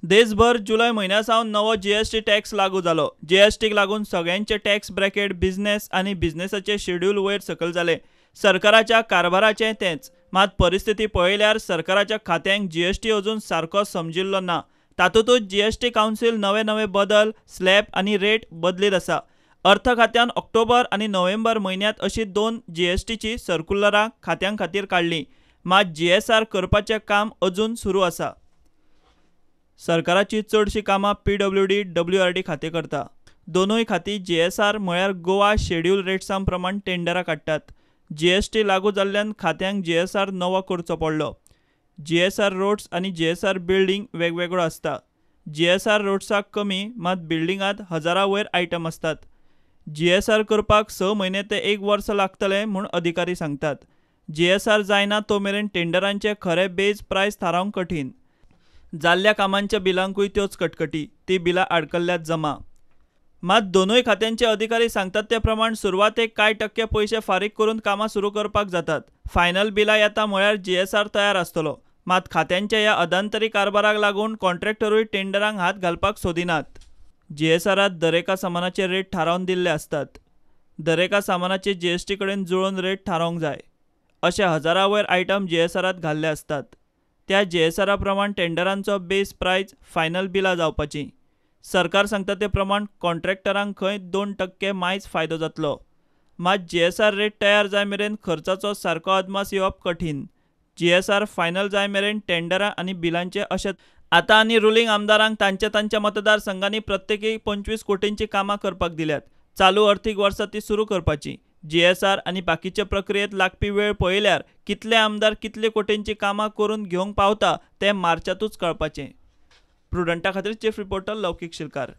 देशभर जुलै म्हयन्यासावन नवो GST tax लागू जालो। जीएसटीक लागून सगळ्यांचे टॅक्स ब्रॅकेट बिझनेस आनी बिझनेसाचे शेड्यूल वयर सकयल जाले। सरकाराच्या कारभाराचें तेंच, मात परिस्थिती पळयल्यार सरकाराच्या खात्यांक जीएसटी अजून सारको समजिल्लो ना। तातूंतच जीएसटी कावन्सिल नवे बदल, स्लॅब आनी रेट बदलीत आसा। अर्थ खात्यान ऑक्टोबर आनी नोव्हेंबर म्हयन्यांत अशी 2 जीएसटीची सर्क्युलरां खात्यां खातीर काडली, मात जीएसआर करपाचें काम अजून सुरू आसा। सरकाराची चडशी कामां पीडब्ल्यूडी, डब्ल्यूआरडी खातें करता। दोनूय खातीं जीएसआर म्हळ्यार गोवा शेड्यूल रेट्सां प्रमाण टेंडरां काडटात। जीएसटी लागू जाल्ल्यान खात्यांक जीएसआर नवो करचो पडलो। जीएसआर रोड्स आनी जीएसआर बिल्डिंग वेगवेगळो आसता। जीएसआर रोड्साक कमी, मात बिल्डिंगांत हजारां वयर आयटम आसतात। जीएसआर करपाक 6 म्हयने ते 1 वर्स लागतले म्हूण अधिकारी सांगतात। जीएसआर जायना तो मेरेन टेंडरांचे खरे बेज प्रायस थारावंक कठीण। जाल्ल्या कामांच्या बिलांकूय त्योच कटकटी, ती बिलां आडकल्ल्यात जमा। मात दोनूय खात्यांचे अधिकारी सांगतात ते प्रमाण सुरवातेक कांय टक्के पयशे फारीक करून कामां सुरू करपाक जातात। फायनल बिलां येता म्हळ्यार जीएसआर तयार आसतलो। मात खात्यांच्या ह्या अधांतरी कारभाराक लागून कॉन्ट्रॅक्टरूय टेंडरांक हात घालपाक सोदिनात। जीएसआरांत दरेका सामानाचे रेट थारावन दिल्ले आसतात। दरेका सामानाचे जीएसटी कडेन जुळोवन रेट थारावंक जाय। अशे हजारां वयर आयटम जीएसआरांत घाल्ले आसतात। त्या जीएसआरा प्रमाण टेंडरांचो बेस प्रायस फायनल बिलां जावपाची। सरकार सांगता ते प्रमाण कॉन्ट्रॅक्टरांक खंय 2% मायज फायदो जातलो। मात जीएसआर रेट तयार जाय मेरेन खर्चाचो सारको अदमास येवप कठीण। जीएसआर फायनल जाय मेरेन टेंडरां आनी बिलांचे अशें आतां आनी रुलींग आमदारांक तांच्या मतदारसंघांनी प्रत्येकी 25 कोटींची कामां करपाक दिल्यात। चालू अर्थीक वर्सा ती सुरू करपाची। जीएसआर आनी बाकीचे प्रक्रियेत लागपी वेळ पळयल्यार कितले आमदार कितले कोटींची कामां करून घेवंक पावता तें मार्चांतूच कळपाचें। प्रुडंटा खातीर चीफ रिपोर्टर लौकीक शिलकार।